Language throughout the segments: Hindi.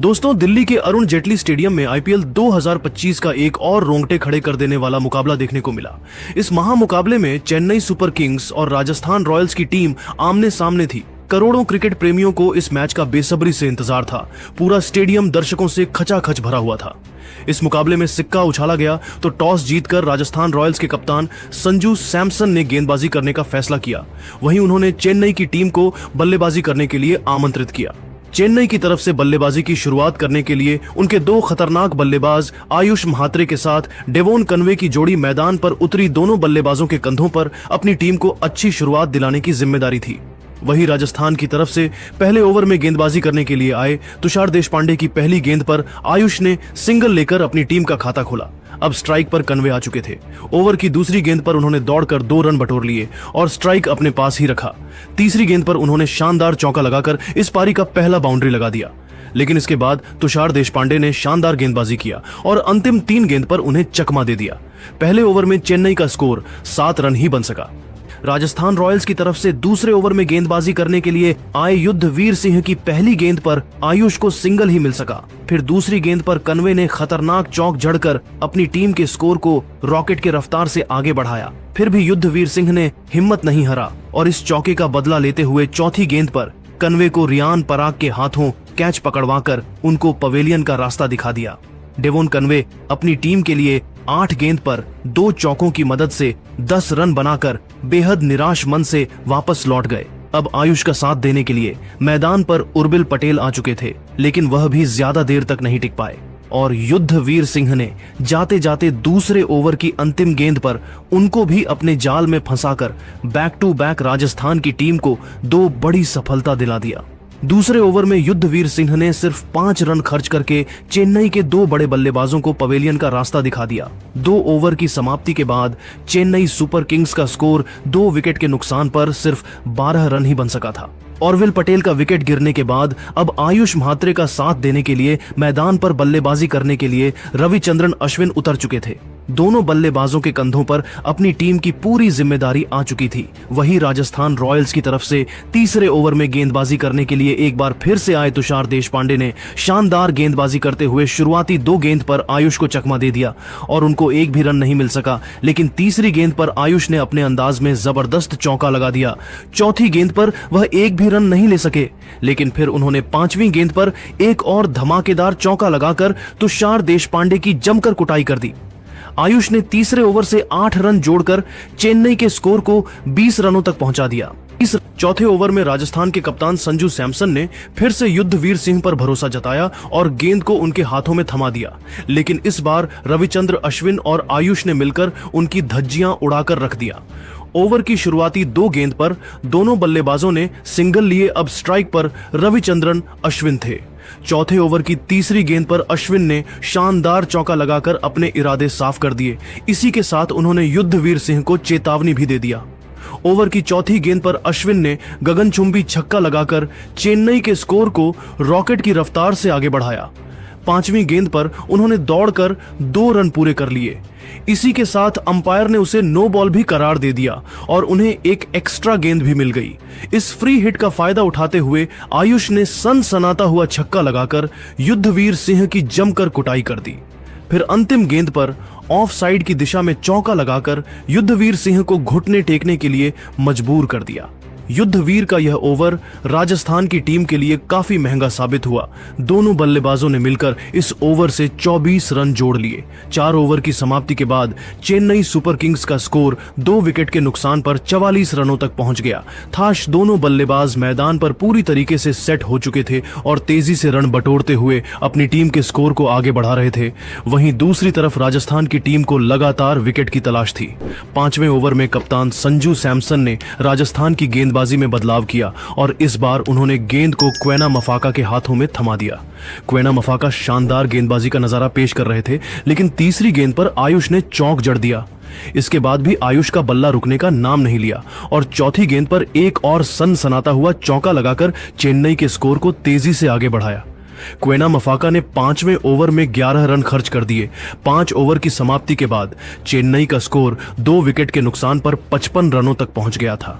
दोस्तों, दिल्ली के अरुण जेटली स्टेडियम में आईपीएल 2025 का एक और रोंगटे खड़े कर देने वाला मुकाबला देखने को मिला। इस महामुकाबले में चेन्नई सुपर किंग्स और राजस्थान रॉयल्स की टीम आमने सामने थी। करोड़ों क्रिकेट प्रेमियों को इस मैच का बेसब्री से इंतजार था। पूरा स्टेडियम दर्शकों से खचाखच भरा हुआ था। इस मुकाबले में सिक्का उछाला गया तो टॉस जीतकर राजस्थान रॉयल्स के कप्तान संजू सैमसन ने गेंदबाजी करने का फैसला किया। वहीं उन्होंने चेन्नई की टीम को बल्लेबाजी करने के लिए आमंत्रित किया। चेन्नई की तरफ से बल्लेबाजी की शुरुआत करने के लिए उनके दो खतरनाक बल्लेबाज आयुष म्हात्रे के साथ डेवोन कनवे की जोड़ी मैदान पर उतरी। दोनों बल्लेबाजों के कंधों पर अपनी टीम को अच्छी शुरुआत दिलाने की जिम्मेदारी थी। वहीं राजस्थान की तरफ से पहले ओवर में गेंदबाजी करने के लिए आए तुषार देशपांडे की पहली गेंद पर आयुष ने सिंगल लेकर अपनी टीम का खाता खोला। अब स्ट्राइक पर कनवे आ चुके थे। ओवर की दूसरी गेंद पर उन्होंने दौड़कर 2 रन बटोर लिए और स्ट्राइक अपने पास ही रखा। तीसरी गेंद पर उन्होंने शानदार चौका लगाकर इस पारी का पहला बाउंड्री लगा दिया। लेकिन इसके बाद तुषार देशपांडे ने शानदार गेंदबाजी किया और अंतिम 3 गेंद पर उन्हें चकमा दे दिया। पहले ओवर में चेन्नई का स्कोर 7 रन ही बन सका। राजस्थान रॉयल्स की तरफ से दूसरे ओवर में गेंदबाजी करने के लिए आए युद्धवीर सिंह की पहली गेंद पर आयुष को सिंगल ही मिल सका। फिर दूसरी गेंद पर कनवे ने खतरनाक चौक जड़कर अपनी टीम के स्कोर को रॉकेट के रफ्तार से आगे बढ़ाया। फिर भी युद्धवीर सिंह ने हिम्मत नहीं हारा और इस चौके का बदला लेते हुए चौथी गेंद पर कनवे को रियान पराग के हाथों कैच पकड़वाकर उनको पवेलियन का रास्ता दिखा दिया। डेवोन कनवे अपनी टीम के लिए 8 गेंद पर 2 चौकों की मदद से 10 रन बनाकर बेहद निराश मन से वापस लौट गए। अब आयुष का साथ देने के लिए मैदान पर उर्बिल पटेल आ चुके थे, लेकिन वह भी ज्यादा देर तक नहीं टिक पाए और युद्धवीर सिंह ने जाते जाते दूसरे ओवर की अंतिम गेंद पर उनको भी अपने जाल में फंसाकर बैक टू बैक राजस्थान की टीम को 2 बड़ी सफलता दिला दिया। दूसरे ओवर में युद्धवीर सिंह ने सिर्फ 5 रन खर्च करके चेन्नई के 2 बड़े बल्लेबाजों को पवेलियन का रास्ता दिखा दिया। 2 ओवर की समाप्ति के बाद चेन्नई सुपर किंग्स का स्कोर 2 विकेट के नुकसान पर सिर्फ 12 रन ही बन सका था। उर्विल पटेल का विकेट गिरने के बाद अब आयुष म्हात्रे का साथ देने के लिए मैदान पर बल्लेबाजी करने के लिए रविचंद्रन अश्विन उतर चुके थे। दोनों बल्लेबाजों के कंधों पर अपनी टीम की पूरी जिम्मेदारी आ चुकी थी। वहीं राजस्थान रॉयल्स की तरफ से तीसरे ओवर में गेंदबाजी करने के लिए एक बार फिर से आए तुषार देशपांडे ने शानदार गेंदबाजी करते हुए शुरुआती 2 गेंद पर आयुष को चकमा दे दिया और उनको एक भी रन नहीं मिल सका। लेकिन तीसरी गेंद पर आयुष ने अपने अंदाज में जबरदस्त चौका लगा दिया। चौथी गेंद पर वह एक भी रन नहीं ले सके, लेकिन फिर उन्होंने 5वीं गेंद पर एक और धमाकेदार चौका लगाकर तुषार देशपांडे की जमकर कुटाई कर दी। आयुष ने तीसरे ओवर से 8 रन जोड़कर चेन्नई के स्कोर को 20 रनों तक पहुंचा दिया। इस चौथे ओवर में राजस्थान के कप्तान संजू सैमसन ने फिर से युद्धवीर सिंह पर भरोसा जताया और गेंद को उनके हाथों में थमा दिया। लेकिन इस बार रविचंद्र अश्विन और आयुष ने मिलकर उनकी धज्जियां उड़ाकर रख दिया। ओवर की शुरुआती 2 गेंद पर दोनों बल्लेबाजों ने सिंगल लिए। अब स्ट्राइक पर रविचंद्रन अश्विन थे। चौथे ओवर की तीसरी गेंद पर अश्विन ने शानदार चौका लगाकर अपने इरादे साफ कर दिए। इसी के साथ उन्होंने युद्धवीर सिंह को चेतावनी भी दे दिया। ओवर की चौथी गेंद पर अश्विन ने गगनचुंबी छक्का लगाकर चेन्नई के स्कोर को रॉकेट की रफ्तार से आगे बढ़ाया। 5वीं गेंद पर उन्होंने दौड़कर 2 रन पूरे कर लिए। इसी के साथ अंपायर ने उसे नो बॉल भी करार दे दिया और उन्हें एक एक्स्ट्रा गेंद भी मिल गई। इस फ्री हिट का फायदा उठाते हुए आयुष ने सनसनाता हुआ छक्का लगाकर युद्धवीर सिंह की जमकर कुटाई कर दी। फिर अंतिम गेंद पर ऑफ साइड की दिशा में चौका लगाकर युद्धवीर सिंह को घुटने टेकने के लिए मजबूर कर दिया। युद्धवीर का यह ओवर राजस्थान की टीम के लिए काफी महंगा साबित हुआ। दोनों बल्लेबाजों ने मिलकर इस ओवर से 24 रन जोड़ लिए। 4 ओवर की समाप्ति के बाद चेन्नई सुपर किंग्स का स्कोर 2 विकेट के नुकसान पर 44 रनों तक पहुंच गया था। दोनों बल्लेबाज मैदान पर पूरी तरीके से सेट हो चुके थे और तेजी से रन बटोरते हुए अपनी टीम के स्कोर को आगे बढ़ा रहे थे। वहीं दूसरी तरफ राजस्थान की टीम को लगातार विकेट की तलाश थी। 5वें ओवर में कप्तान संजू सैमसन ने राजस्थान की गेंदबाजी में बदलाव किया और इस बार उन्होंने गेंद को क्वेना मफाका के हाथों में थमा दिया। क्वेना मफाका शानदार गेंदबाजी का नजारा पेश कर रहे थे, लेकिन तीसरी गेंद पर आयुष ने चौक जड़ दिया। इसके बाद भी आयुष का बल्ला रुकने का नाम नहीं लिया और चौथी गेंद पर एक और सनसनाता हुआ चौका लगाकर चेन्नई के स्कोर को तेजी से आगे बढ़ाया। क्वेना मफाका ने 5वें ओवर में 11 रन खर्च कर दिए। 5 ओवर की समाप्ति के बाद चेन्नई का स्कोर 2 विकेट के नुकसान पर 55 रनों तक पहुंच गया था।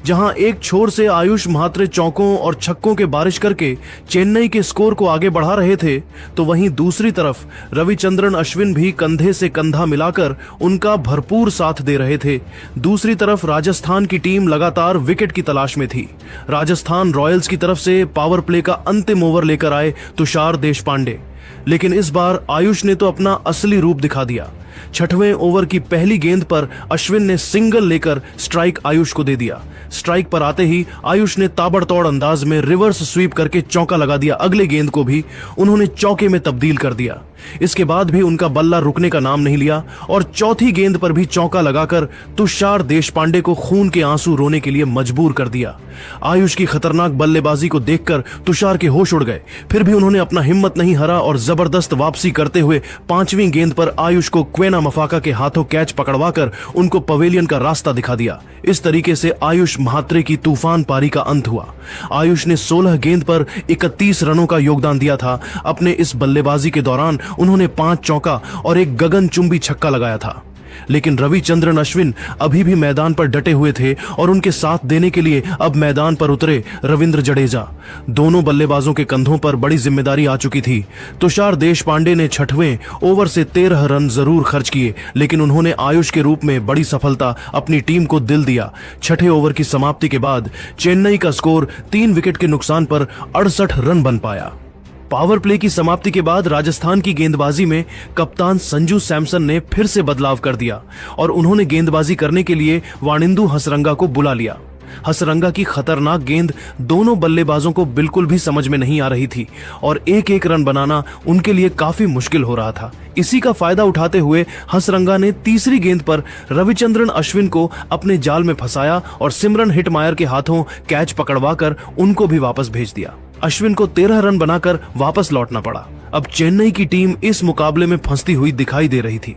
जहां एक छोर से आयुष म्हात्रे चौकों और छक्कों के बारिश करके चेन्नई के स्कोर को आगे बढ़ा रहे थे, तो वहीं दूसरी तरफ रविचंद्रन अश्विन भी कंधे से कंधा मिलाकर उनका भरपूर साथ दे रहे थे। दूसरी तरफ राजस्थान की टीम लगातार विकेट की तलाश में थी। राजस्थान रॉयल्स की तरफ से पावर प्ले का अंतिम ओवर लेकर आए तुषार देशपांडे, लेकिन इस बार आयुष ने तो अपना असली रूप दिखा दिया। छठवें ओवर की पहली गेंद पर अश्विन ने सिंगल लेकर स्ट्राइक आयुष को दे दिया। स्ट्राइक पर आते ही आयुष ने ताबड़तोड़ अंदाज में रिवर्स स्वीप करके चौका लगा दिया। अगले गेंद को भी उन्होंने चौके में तब्दील कर दिया। इसके बाद भी उनका बल्ला रुकने का नाम नहीं लिया और चौथी गेंद पर भी चौका लगाकर तुषार देशपांडे को खून के आंसू रोने के लिए मजबूर कर दिया। आयुष की खतरनाक बल्लेबाजी को देखकर तुषार के होश उड़ गए, फिर भी उन्होंने अपना हिम्मत नहीं हारा और जबरदस्त वापसी करते हुए पांचवी गेंद पर आयुष को क्वेना मफाका के हाथों कैच पकड़वाकर उनको पवेलियन का रास्ता दिखा दिया। इस तरीके से आयुष म्हात्रे की तूफान पारी का अंत हुआ। आयुष ने 16 गेंद पर 31 रनों का योगदान दिया था। अपने इस बल्लेबाजी के दौरान उन्होंने 5 चौका और एक गगनचुंबी छक्का लगाया था। लेकिन रविचंद्रन अश्विन अभी भी मैदान पर डटे हुए थे और उनके साथ देने के लिए अब मैदान पर उतरे रविंद्र जडेजा। दोनों बल्लेबाजों के कंधों पर बड़ी जिम्मेदारी आ चुकी थी। तुषार देशपांडे ने छठवें ओवर से 13 रन जरूर खर्च किए, लेकिन उन्होंने आयुष के रूप में बड़ी सफलता अपनी टीम को दिल दिया। छठे ओवर की समाप्ति के बाद चेन्नई का स्कोर 3 विकेट के नुकसान पर 68 रन बन पाया। पावर प्ले की समाप्ति के बाद राजस्थान की गेंदबाजी में कप्तान संजू सैमसन ने फिर से बदलाव कर दिया और उन्होंने गेंदबाजी करने के लिए वाणिंदु हसरंगा को बुला लिया। हसरंगा की खतरनाक गेंद दोनों बल्लेबाजों को बिल्कुल भी समझ में नहीं आ रही थी और एक रन बनाना उनके लिए काफी मुश्किल हो रहा था। इसी का फायदा उठाते हुए हसरंगा ने तीसरी गेंद पर रविचंद्रन अश्विन को अपने जाल में फंसाया और सिमरन हिटमायर के हाथों कैच पकड़वाकर उनको भी वापस भेज दिया। अश्विन को 13 रन बनाकर वापस लौटना पड़ा। अब चेन्नई की टीम इस मुकाबले में फंसती हुई दिखाई दे रही थी।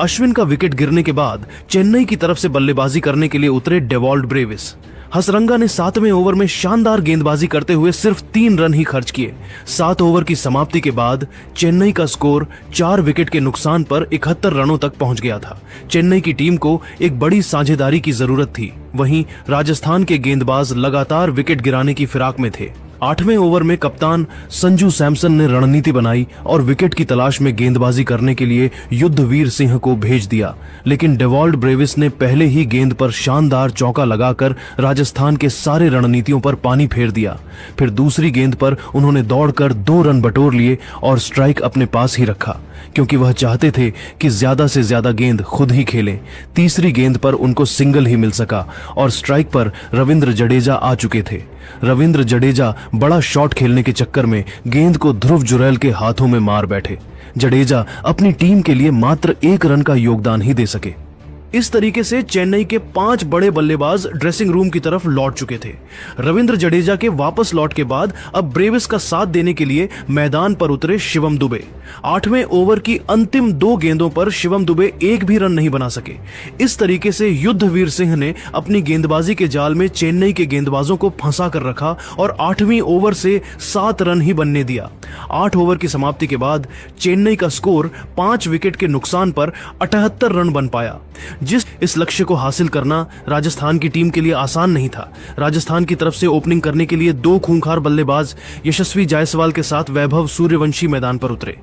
अश्विन का विकेट गिरने के बाद चेन्नई की तरफ से बल्लेबाजी करने के लिए उतरे डेवॉल्ट ब्रेविस। हसरंगा ने 7वें ओवर में शानदार गेंदबाजी करते हुए सिर्फ 3 रन ही खर्च किए। 7 ओवर की समाप्ति के बाद चेन्नई का स्कोर 4 विकेट के नुकसान पर 71 रनों तक पहुंच गया था। चेन्नई की टीम को एक बड़ी साझेदारी की जरूरत थी। वहीं राजस्थान के गेंदबाज लगातार विकेट गिराने की फिराक में थे। 8वें ओवर में कप्तान संजू सैमसन ने रणनीति बनाई और विकेट की तलाश में गेंदबाजी करने के लिए युद्धवीर सिंह को भेज दिया, लेकिन डेवॉल्ट ब्रेविस ने पहले ही गेंद पर शानदार चौका लगाकर राजस्थान के सारे रणनीतियों पर पानी फेर दिया। फिर दूसरी गेंद पर उन्होंने दौड़कर 2 रन बटोर लिए और स्ट्राइक अपने पास ही रखा, क्योंकि वह चाहते थे कि ज्यादा से ज्यादा गेंद खुद ही खेलें। तीसरी गेंद पर उनको सिंगल ही मिल सका और स्ट्राइक पर रविंद्र जडेजा आ चुके थे। रविंद्र जडेजा बड़ा शॉट खेलने के चक्कर में गेंद को ध्रुव जुरैल के हाथों में मार बैठे। जडेजा अपनी टीम के लिए मात्र 1 रन का योगदान ही दे सके। इस तरीके से चेन्नई के 5 बड़े बल्लेबाज ड्रेसिंग रूम की तरफ लौट चुके थे। रविंद्र जडेजा के वापस लौट के बाद अब ब्रेविस का साथ देने के लिए मैदान पर उतरे शिवम दुबे। 8वें ओवर की अंतिम 2 गेंदों पर शिवम दुबे एक भी रन नहीं बना सके। इस तरीके से युद्धवीर सिंह ने अपनी गेंदबाजी के जाल में चेन्नई के गेंदबाजों को फंसा कर रखा और 8वीं ओवर से 7 रन ही बनने दिया। 8 ओवर की समाप्ति के बाद चेन्नई का स्कोर 5 विकेट के नुकसान पर 78 रन बन पाया। इस लक्ष्य को हासिल करना राजस्थान की टीम के लिए आसान नहीं था। राजस्थान की तरफ से ओपनिंग करने के लिए 2 खूंखार बल्लेबाज यशस्वी जायसवाल के साथ वैभव सूर्यवंशी मैदान पर उतरे।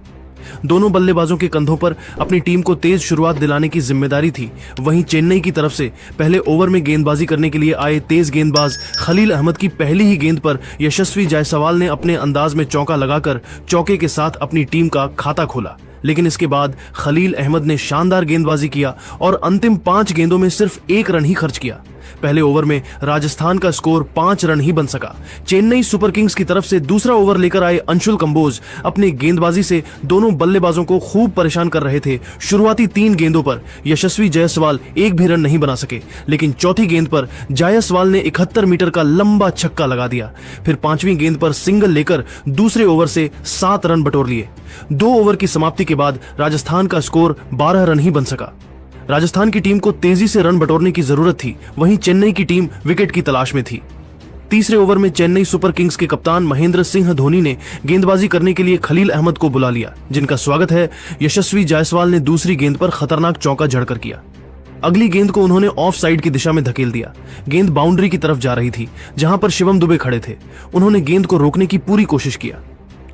दोनों बल्लेबाजों के कंधों पर अपनी टीम को तेज शुरुआत दिलाने की जिम्मेदारी थी। वहीं चेन्नई की तरफ से पहले ओवर में गेंदबाजी करने के लिए आए तेज गेंदबाज खलील अहमद की पहली ही गेंद पर यशस्वी जायसवाल ने अपने अंदाज में चौका लगाकर चौके के साथ अपनी टीम का खाता खोला। लेकिन इसके बाद खलील अहमद ने शानदार गेंदबाजी किया और अंतिम 5 गेंदों में सिर्फ 1 रन ही खर्च किया। पहले ओवर में राजस्थान का स्कोर 5 रन ही बन सका। चेन्नई सुपर किंग्स की तरफ से दूसरा ओवर लेकर आए अंशुल कंबोज अपनी गेंदबाजी से दोनों बल्लेबाजों को खूब परेशान कर रहे थे। शुरुआती 3 गेंदों पर यशस्वी जायसवाल एक भी रन नहीं बना सके, लेकिन चौथी गेंद पर जायसवाल ने 71 मीटर का लंबा छक्का लगा दिया। फिर 5वीं गेंद पर सिंगल लेकर दूसरे ओवर से 7 रन बटोर लिए। 2 ओवर की समाप्ति के बाद राजस्थान का स्कोर 12 रन ही बन सका। राजस्थान की टीम को तेजी से रन बटोरने की जरूरत थी, वहीं चेन्नई की टीम विकेट की तलाश में थी। तीसरे ओवर में चेन्नई सुपर किंग्स के कप्तान महेंद्र सिंह धोनी ने गेंदबाजी करने के लिए खलील अहमद को बुला लिया, जिनका स्वागत है यशस्वी जायसवाल ने दूसरी गेंद पर खतरनाक चौका जड़कर किया। अगली गेंद को उन्होंने ऑफ साइड की दिशा में धकेल दिया। गेंद बाउंड्री की तरफ जा रही थी, जहां पर शिवम दुबे खड़े थे। उन्होंने गेंद को रोकने की पूरी कोशिश किया,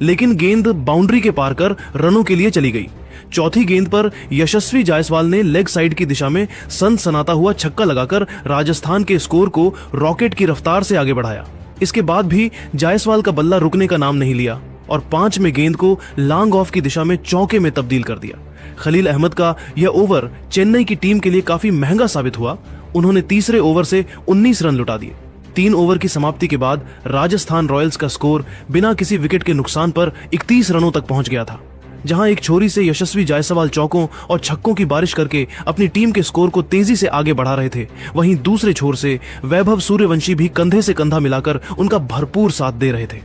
लेकिन गेंद बाउंड्री के पार कर रनों के लिए चली गई। चौथी गेंद पर यशस्वी जायसवाल ने लेग साइड की दिशा में सनसनाता हुआ छक्का लगाकर राजस्थान के स्कोर को रॉकेट की रफ्तार से आगे बढ़ाया। इसके बाद भी जायसवाल का बल्ला रुकने का नाम नहीं लिया और 5 में गेंद को लॉन्ग ऑफ की दिशा में चौके में तब्दील कर दिया। खलील अहमद का यह ओवर चेन्नई की टीम के लिए काफी महंगा साबित हुआ। उन्होंने तीसरे ओवर से 19 रन लुटा दिए। 3 ओवर की समाप्ति के बाद राजस्थान रॉयल्स का स्कोर बिना किसी विकेट के नुकसान पर 31 रनों तक पहुंच गया था। जहां एक छोरी से यशस्वी जायसवाल चौकों और छक्कों की बारिश करके अपनी टीम के स्कोर को तेजी से आगे बढ़ा रहे थे, वहीं दूसरे छोर से वैभव सूर्यवंशी भी कंधे से कंधा मिलाकर उनका भरपूर साथ दे रहे थे।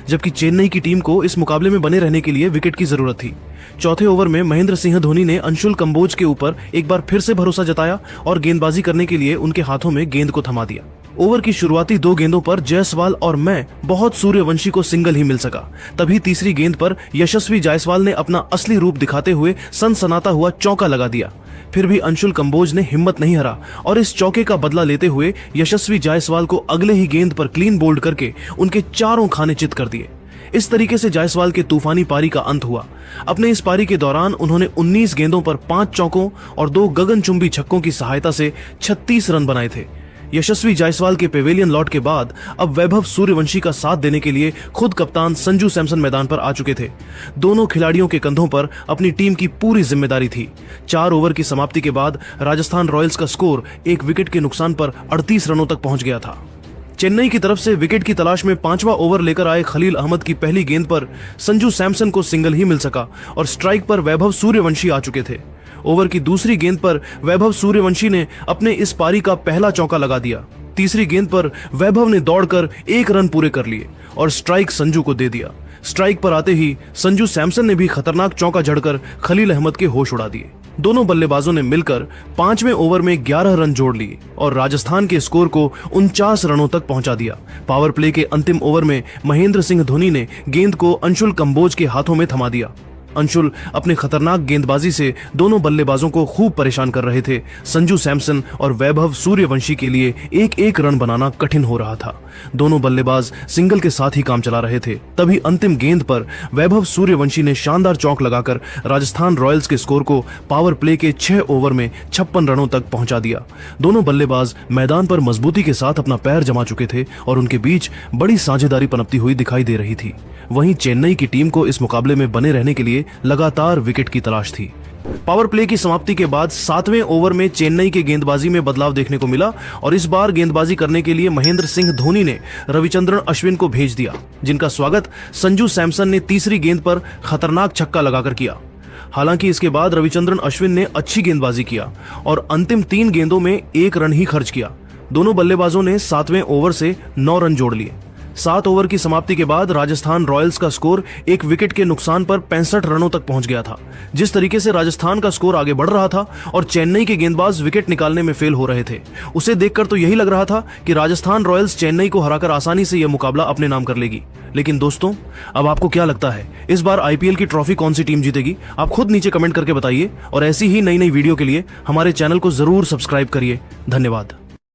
जबकि चेन्नई की टीम को इस मुकाबले में बने रहने के लिए विकेट की जरूरत थी। चौथे ओवर में महेंद्र सिंह धोनी ने अंशुल कंबोज के ऊपर एक बार फिर से भरोसा जताया और गेंदबाजी करने के लिए उनके हाथों में गेंद को थमा दिया। ओवर की शुरुआती 2 गेंदों पर जायसवाल और मैं बहुत सूर्यवंशी को सिंगल ही मिल सका। तभी तीसरी गेंद पर यशस्वी जायसवाल ने अपना असली रूप दिखाते हुए सनसनाता हुआ चौका लगा दिया। फिर भी अंशुल कंबोज ने हिम्मत नहीं हारा और इस चौके का बदला लेते हुए यशस्वी जायसवाल को अगले ही गेंद पर क्लीन बोल्ड करके उनके चारों खाने चित कर दिए। इस तरीके से जायसवाल के तूफानी पारी का अंत हुआ। अपने इस पारी के दौरान उन्होंने 19 गेंदों पर 5 चौकों और 2 गगनचुंबी छक्कों की सहायता से 36 रन बनाए थे। यशस्वी जायसवाल के पेवेलियन लौट के बाद अब वैभव सूर्यवंशी का साथ देने के लिए खुद कप्तान संजू सैमसन मैदान पर आ चुके थे। दोनों खिलाड़ियों के कंधों पर अपनी टीम की पूरी जिम्मेदारी थी। 4 ओवर की समाप्ति के बाद राजस्थान रॉयल्स का स्कोर 1 विकेट के नुकसान पर 38 रनों तक पहुंच गया था। चेन्नई की तरफ से विकेट की तलाश में 5वां ओवर लेकर आए खलील अहमद की पहली गेंद पर संजू सैमसन को सिंगल ही मिल सका और स्ट्राइक पर वैभव सूर्यवंशी आ चुके थे। ओवर की दूसरी गेंद पर वैभव सूर्यवंशी ने अपने इस पारी का पहला चौका लगा दिया। तीसरी गेंद पर वैभव ने दौड़कर 1 रन पूरे कर लिए और स्ट्राइक संजू को दे दिया। स्ट्राइक पर आते ही संजू सैमसन ने भी खतरनाक चौका जड़कर खलील अहमद के होश उड़ा दिए। दोनों बल्लेबाजों ने मिलकर 5वें ओवर में 11 रन जोड़ लिए और राजस्थान के स्कोर को 49 रनों तक पहुंचा दिया। पावर प्ले के अंतिम ओवर में महेंद्र सिंह धोनी ने गेंद को अंशुल कंबोज के हाथों में थमा दिया। अंशुल अपने खतरनाक गेंदबाजी से दोनों बल्लेबाजों को खूब परेशान कर रहे थे। संजू सैमसन और वैभव सूर्यवंशी के लिए 1-1 रन बनाना कठिन हो रहा था। दोनों बल्लेबाज सिंगल के साथ ही काम चला रहे थे। तभी अंतिम गेंद पर वैभव सूर्यवंशी ने शानदार चौक लगाकर राजस्थान रॉयल्स के स्कोर को पावर प्ले के 6 ओवर में 56 रनों तक पहुंचा दिया। दोनों बल्लेबाज मैदान पर मजबूती के साथ अपना पैर जमा चुके थे और उनके बीच बड़ी साझेदारी पनपती हुई दिखाई दे रही थी। वहीं चेन्नई की टीम को इस मुकाबले में बने रहने के लिए लगातार विकेट की तलाश थी। पावर प्ले की समाप्ति के बाद 7वें ओवर में चेन्नई के गेंदबाजी में बदलाव देखने को मिला और इस बार गेंदबाजी करने के लिए महेंद्र सिंह धोनी ने रविचंद्रन अश्विन को भेज दिया, जिनका स्वागत संजू सैमसन ने तीसरी गेंद पर खतरनाक छक्का लगाकर किया। हालांकि इसके बाद रविचंद्रन अश्विन ने अच्छी गेंदबाजी किया और अंतिम 3 गेंदों में 1 रन ही खर्च किया। दोनों बल्लेबाजों ने 7वें ओवर से 9 रन जोड़ लिए। 7 ओवर की समाप्ति के बाद राजस्थान रॉयल्स का स्कोर 1 विकेट के नुकसान पर 65 रनों तक पहुंच गया था। जिस तरीके से राजस्थान का स्कोर आगे बढ़ रहा था और चेन्नई के गेंदबाज विकेट निकालने में फेल हो रहे थे, उसे देखकर तो यही लग रहा था कि राजस्थान रॉयल्स चेन्नई को हराकर आसानी से यह मुकाबला अपने नाम कर लेगी। लेकिन दोस्तों, अब आपको क्या लगता है, इस बार आईपीएल की ट्रॉफी कौन सी टीम जीतेगी? आप खुद नीचे कमेंट करके बताइए और ऐसी ही नई नई वीडियो के लिए हमारे चैनल को जरूर सब्सक्राइब करिए। धन्यवाद।